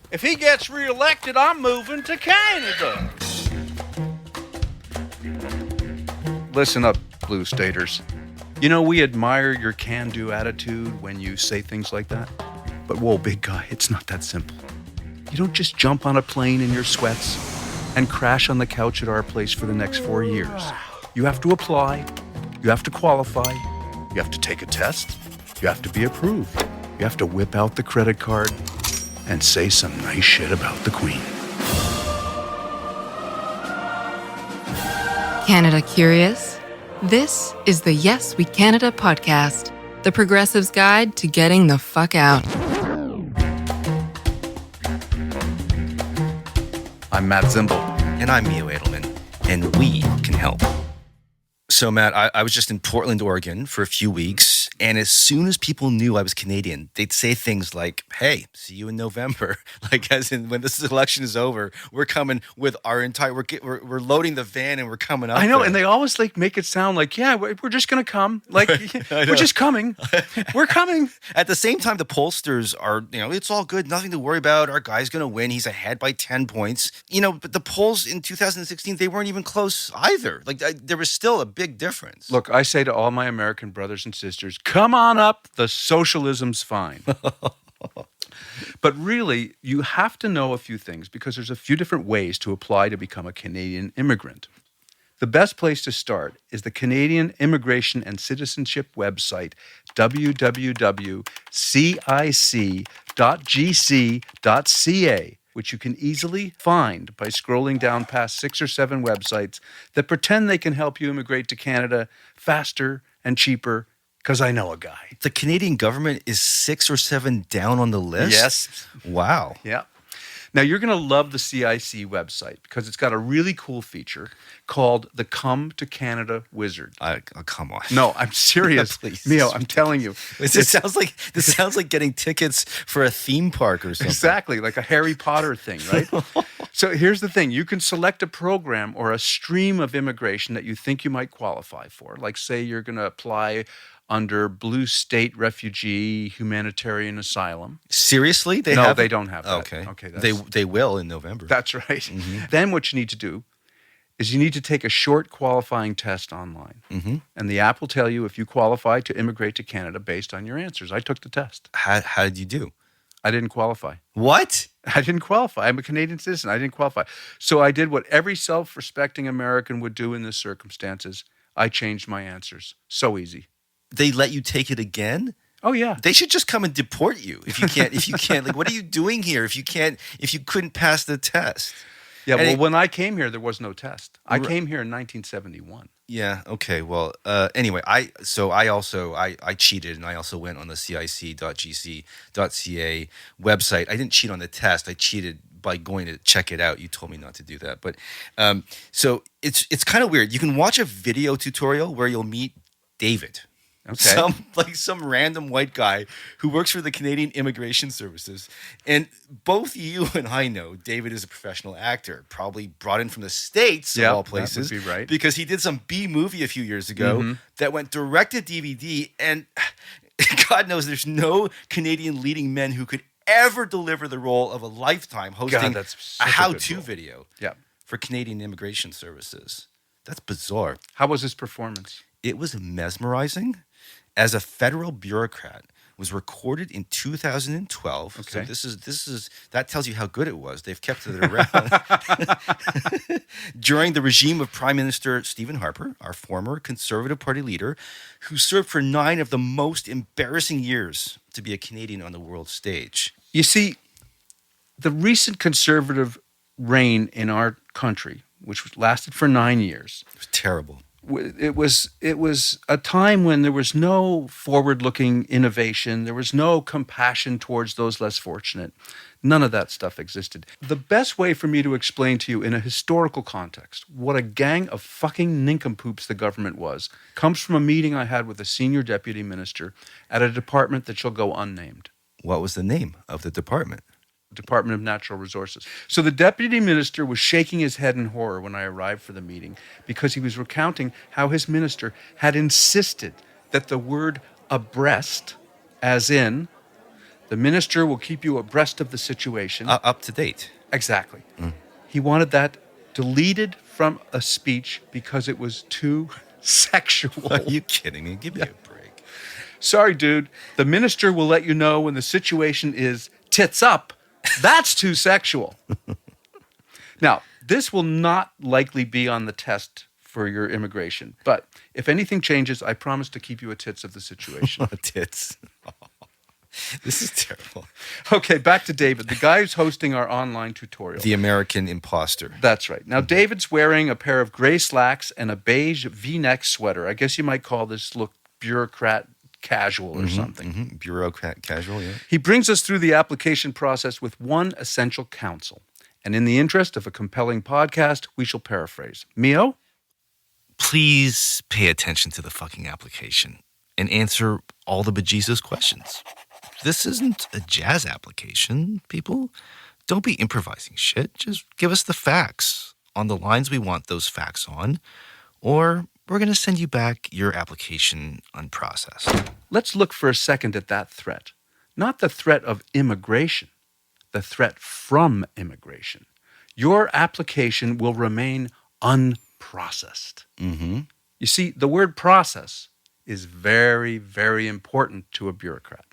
If he gets reelected, I'm moving to Canada. Listen up, Blue Staters. You know, we admire your can-do attitude when you say things like that. But whoa, big guy, it's not that simple. You don't just jump on a plane in your sweats and crash on the couch at our place for the next 4 years. You have to apply, you have to qualify, you have to take a test, you have to be approved. You have to whip out the credit card and say some nice shit about the Queen. Canada curious? This is the Yes We Canada podcast, the progressive's guide to getting the fuck out. I'm Matt Zimbel. And I'm Mio Edelman, and we can help. So, Matt, I was just in Portland, Oregon for a few weeks, and as soon as people knew I was Canadian, they'd say things like, hey, see you in November. Like, as in, when this election is over, we're coming with our entire, we're loading the van and we're coming up. I know, there. and they always make it sound like, yeah, we're just going to come. Like, we're just coming. We're coming. At the same time, the pollsters are, it's all good. Nothing to worry about. Our guy's going to win. He's ahead by 10 points. But the polls in 2016, they weren't even close either. Like, there was still a big difference. Look, I say to all my American brothers and sisters, come on up. The socialism's fine. But really, you have to know a few things because there's a few different ways to apply to become a Canadian immigrant. The best place to start is the Canadian Immigration and Citizenship website, www.cic.gc.ca, which you can easily find by scrolling down past 6 or 7 websites that pretend they can help you immigrate to Canada faster and cheaper, because I know a guy. The Canadian government is 6 or 7 down on the list? Yes. Wow. Yeah. Now, you're going to love the CIC website because it's got a really cool feature called the Come to Canada Wizard. Come on. No, I'm serious. Please. Mio, I'm telling you. This sounds like getting tickets for a theme park or something. Exactly, like a Harry Potter thing, right? So here's the thing. You can select a program or a stream of immigration that you think you might qualify for. Like, say you're going to apply under Blue State Refugee Humanitarian Asylum. Seriously? They don't have that. Okay. They will in November. That's right. Mm-hmm. Then what you need to do is you need to take a short qualifying test online. Mm-hmm. And the app will tell you if you qualify to immigrate to Canada based on your answers. I took the test. How did you do? I didn't qualify. What? I didn't qualify. I'm a Canadian citizen. I didn't qualify. So I did what every self-respecting American would do in this circumstances. I changed my answers. So easy. They let you take it again? Oh yeah. They should just come and deport you if you can't. Like, what are you doing here if you couldn't pass the test? Yeah, well, when I came here, there was no test. I came here in 1971. Yeah. Okay. Well. Anyway, I cheated, and I also went on the cic.gc.ca website. I didn't cheat on the test. I cheated by going to check it out. You told me not to do that, but so it's kind of weird. You can watch a video tutorial where you'll meet David. Okay. Some random white guy who works for the Canadian Immigration Services. And both you and I know David is a professional actor, probably brought in from the States, of all places. That would be right. Because he did some B movie a few years ago that went direct to DVD. And God knows there's no Canadian leading men who could ever deliver the role of a lifetime hosting a how-to video for Canadian Immigration Services. That's bizarre. How was his performance? It was mesmerizing. As a federal bureaucrat, was recorded in 2012. Okay. So this is that tells you how good it was. They've kept it around during the regime of Prime Minister Stephen Harper, our former Conservative Party leader, who served for 9 of the most embarrassing years to be a Canadian on the world stage. You see, the recent Conservative reign in our country, which lasted for 9 years, it was terrible. It was a time when there was no forward-looking innovation. There was no compassion towards those less fortunate. None of that stuff existed. The best way for me to explain to you in a historical context what a gang of fucking nincompoops the government was comes from a meeting I had with a senior deputy minister at a department that shall go unnamed. What was the name of the department? Department of Natural Resources. So the deputy minister was shaking his head in horror when I arrived for the meeting because he was recounting how his minister had insisted that the word abreast, as in The minister will keep you abreast of the situation. Up to date. Exactly. He wanted that deleted from a speech because it was too sexual. Are you kidding me? Give me a break. Sorry, dude. The minister will let you know when the situation is tits up. That's too sexual. Now, this will not likely be on the test for your immigration. But if anything changes, I promise to keep you a tits of the situation. Tits. This is terrible. Okay, back to David, the guy who's hosting our online tutorial. The American imposter. That's right. Now, David's wearing a pair of gray slacks and a beige V-neck sweater. I guess you might call this look bureaucrat casual or something. Bureaucrat casual, yeah. He brings us through the application process with one essential counsel. And in the interest of a compelling podcast, we shall paraphrase. Mio? Please pay attention to the fucking application and answer all the bejesus questions. This isn't a jazz application, people. Don't be improvising shit. Just give us the facts on the lines we want those facts on, or we're going to send you back your application unprocessed. Let's look for a second at that threat. Not the threat of immigration, the threat from immigration. Your application will remain unprocessed. You see, the word process is very, very important to a bureaucrat.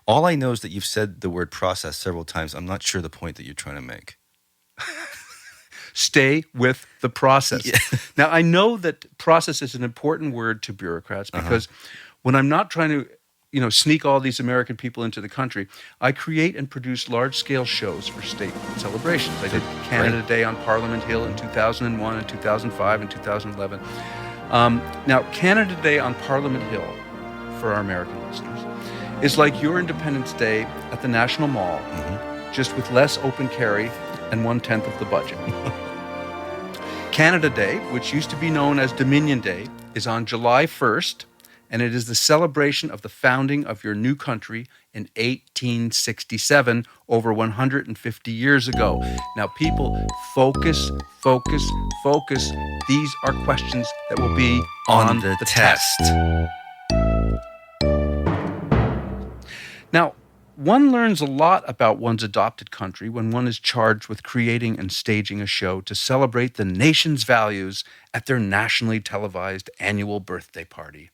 All I know is that you've said the word process several times. I'm not sure the point that you're trying to make. Stay with the process. Yeah. Now, I know that process is an important word to bureaucrats because when I'm not trying to, sneak all these American people into the country, I create and produce large-scale shows for state celebrations. I did Canada Day on Parliament Hill in 2001 and 2005 and 2011. Now, Canada Day on Parliament Hill, for our American listeners, is like your Independence Day at the National Mall, just with less open carry and 1/10 of the budget. Canada Day, which used to be known as Dominion Day, is on July 1st, and it is the celebration of the founding of your new country in 1867, over 150 years ago. Now, people, focus, focus, focus. These are questions that will be on the test. Now, one learns a lot about one's adopted country when one is charged with creating and staging a show to celebrate the nation's values at their nationally televised annual birthday party.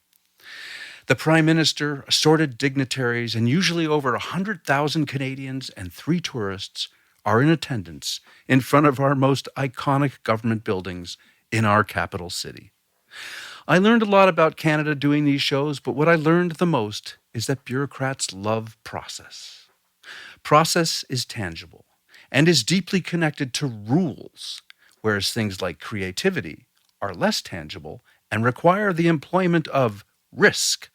The Prime Minister, assorted dignitaries, and usually over 100,000 Canadians and 3 tourists are in attendance in front of our most iconic government buildings in our capital city. I learned a lot about Canada doing these shows, but what I learned the most is that bureaucrats love process. Process is tangible and is deeply connected to rules, whereas things like creativity are less tangible and require the employment of risk.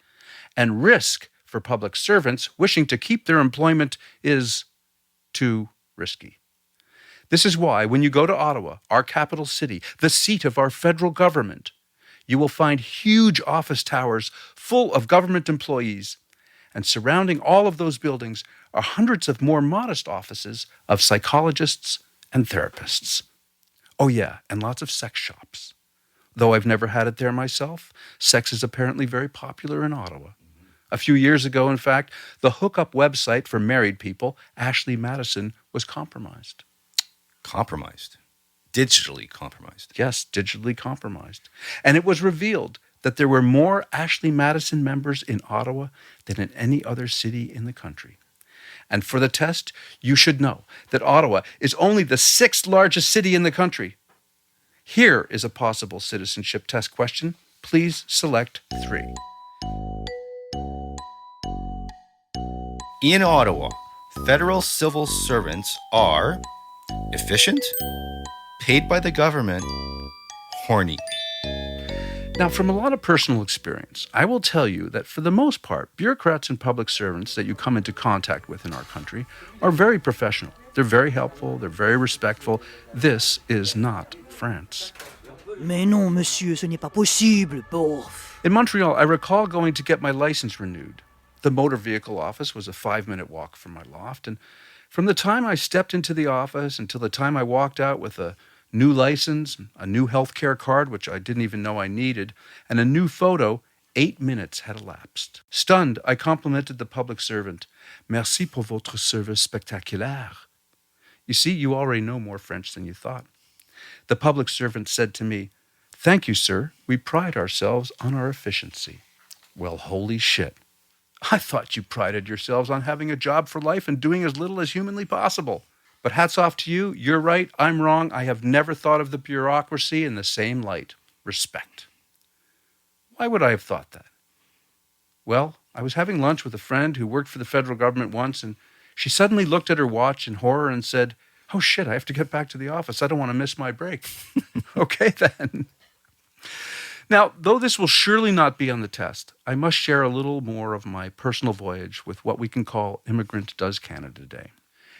And risk for public servants wishing to keep their employment is too risky. This is why when you go to Ottawa, our capital city, the seat of our federal government, you will find huge office towers full of government employees, and surrounding all of those buildings are hundreds of more modest offices of psychologists and therapists. Oh yeah, and lots of sex shops. Though I've never had it there myself, sex is apparently very popular in Ottawa. A few years ago, in fact, the hookup website for married people, Ashley Madison, was compromised. Compromised? Digitally compromised? Yes, digitally compromised. And it was revealed that there were more Ashley Madison members in Ottawa than in any other city in the country. And for the test, you should know that Ottawa is only the 6th largest city in the country. Here is a possible citizenship test question. Please select 3. In Ottawa, federal civil servants are efficient, paid by the government, horny. Now, from a lot of personal experience, I will tell you that for the most part, bureaucrats and public servants that you come into contact with in our country are very professional. They're very helpful. They're very respectful. This is not France. Mais non, monsieur, ce n'est pas possible. In Montreal, I recall going to get my license renewed. The motor vehicle office was a 5-minute walk from my loft, and from the time I stepped into the office until the time I walked out with a new license, a new health care card, which I didn't even know I needed, and a new photo, 8 minutes had elapsed. Stunned, I complimented the public servant. Merci pour votre service spectaculaire. You see, you already know more French than you thought. The public servant said to me, Thank you, sir. We pride ourselves on our efficiency. Well, holy shit. I thought you prided yourselves on having a job for life and doing as little as humanly possible. But hats off to you. You're right. I'm wrong. I have never thought of the bureaucracy in the same light. Respect. Why would I have thought that? Well, I was having lunch with a friend who worked for the federal government once, and she suddenly looked at her watch in horror and said, Oh shit, I have to get back to the office. I don't want to miss my break. Okay then. Now, though this will surely not be on the test, I must share a little more of my personal voyage with what we can call Immigrant Does Canada Day.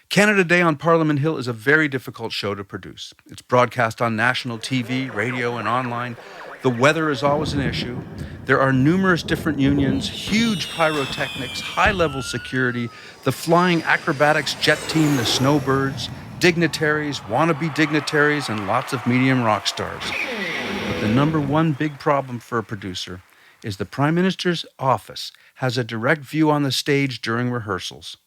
Canada Day on Parliament Hill is a very difficult show to produce. It's broadcast on national TV, radio, and online. The weather is always an issue. There are numerous different unions, huge pyrotechnics, high-level security, the flying acrobatics jet team, the Snowbirds, dignitaries, wannabe dignitaries, and lots of medium rock stars. But the number one big problem for a producer is the Prime Minister's office has a direct view on the stage during rehearsals.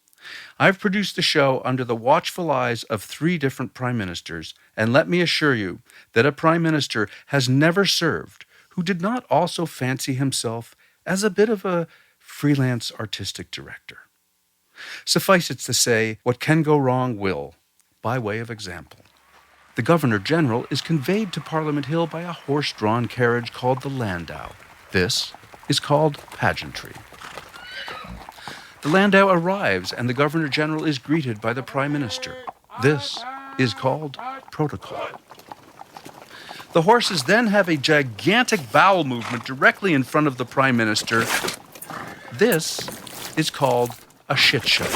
I've produced the show under the watchful eyes of 3 different prime ministers, and let me assure you that a prime minister has never served who did not also fancy himself as a bit of a freelance artistic director. Suffice it to say, what can go wrong will, by way of example. The Governor-General is conveyed to Parliament Hill by a horse-drawn carriage called the landau. This is called pageantry. The landau arrives and the Governor-General is greeted by the Prime Minister. This is called protocol. The horses then have a gigantic bowel movement directly in front of the Prime Minister. This is called a shit show.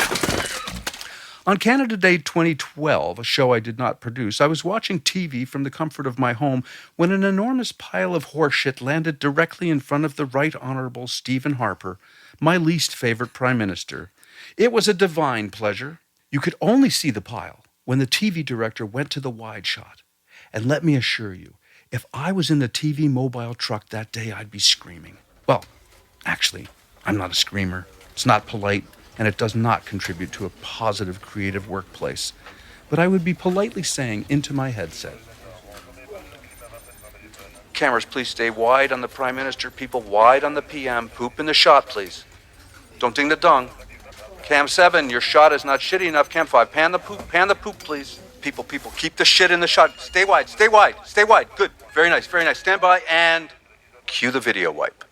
On Canada Day 2012, a show I did not produce, I was watching TV from the comfort of my home when an enormous pile of horseshit landed directly in front of the Right Honourable Stephen Harper, my least favorite Prime Minister. It was a divine pleasure. You could only see the pile when the TV director went to the wide shot. And let me assure you, if I was in the TV mobile truck that day, I'd be screaming. Well, actually, I'm not a screamer. It's not polite, and it does not contribute to a positive, creative workplace. But I would be politely saying into my headset, Cameras, please stay wide on the Prime Minister. People wide on the PM. Poop in the shot, please. Don't ding the dung. Cam 7, your shot is not shitty enough. Cam 5, pan the poop, please. People, keep the shit in the shot. Stay wide. Good. Very nice. Stand by and cue the video wipe.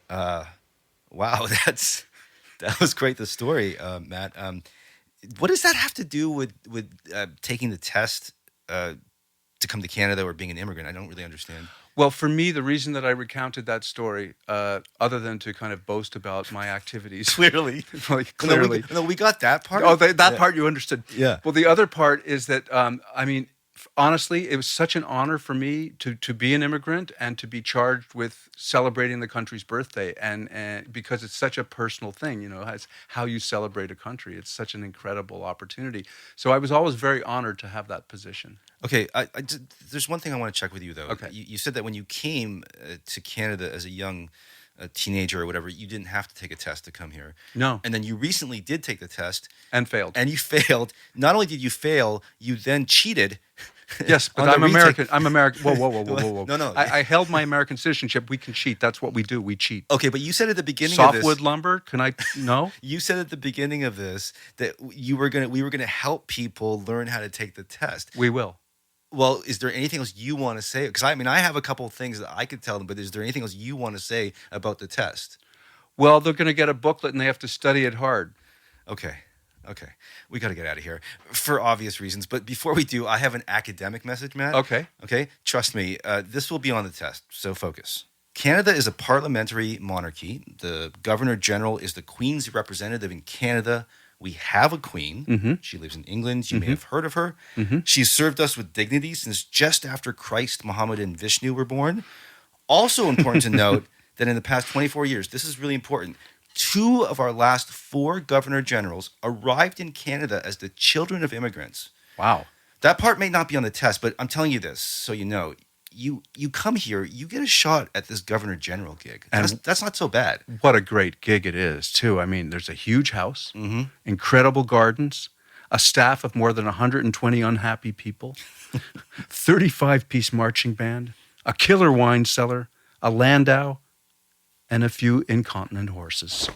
Wow, that was great, the story, Matt. What does that have to do with taking the test to come to Canada or being an immigrant? I don't really understand. Well, for me, the reason that I recounted that story, other than to kind of boast about my activities. Clearly. Clearly. No, we got that part. Oh, that part you understood. Yeah. Well, the other part is that, honestly, it was such an honor for me to be an immigrant and to be charged with celebrating the country's birthday. And because it's such a personal thing, it's how you celebrate a country. It's such an incredible opportunity. So I was always very honored to have that position. Okay, there's one thing I want to check with you, though. Okay. You said that when you came to Canada as a young teenager or whatever, you didn't have to take a test to come here. No. And then you recently did take the test. And failed. And you failed. Not only did you fail, you then cheated. Yes, but I'm American. I'm American. Whoa. No. I held my American citizenship. We can cheat. That's what we do. We cheat. Okay, but you said at the beginning of this... Softwood lumber? Can I... No? You said at the beginning of this that we were gonna help people learn how to take the test. We will. Well, is there anything else you want to say? Because I have a couple of things that I could tell them, but is there anything else you want to say about the test? Well, they're going to get a booklet and they have to study it hard. Okay. We got to get out of here for obvious reasons. But before we do, I have an academic message, Matt. Okay. Trust me, this will be on the test, so focus. Canada is a parliamentary monarchy. The Governor-General is the Queen's representative in Canada. We have a queen. Mm-hmm. She lives in England. You may have heard of her. Mm-hmm. She's served us with dignity since just after Christ, Muhammad, and Vishnu were born. Also important to note that in the past 24 years, this is really important, 2 of our last 4 governor-generals arrived in Canada as the children of immigrants. Wow. That part may not be on the test, but I'm telling you this so you know. you come here, you get a shot at this governor general gig. And- That's not so bad. What a great gig it is, too. I mean, there's a huge house, Mm-hmm. incredible gardens, a staff of more than 120 unhappy people, 35-piece marching band, a killer wine cellar, a landau, and a few incontinent horses.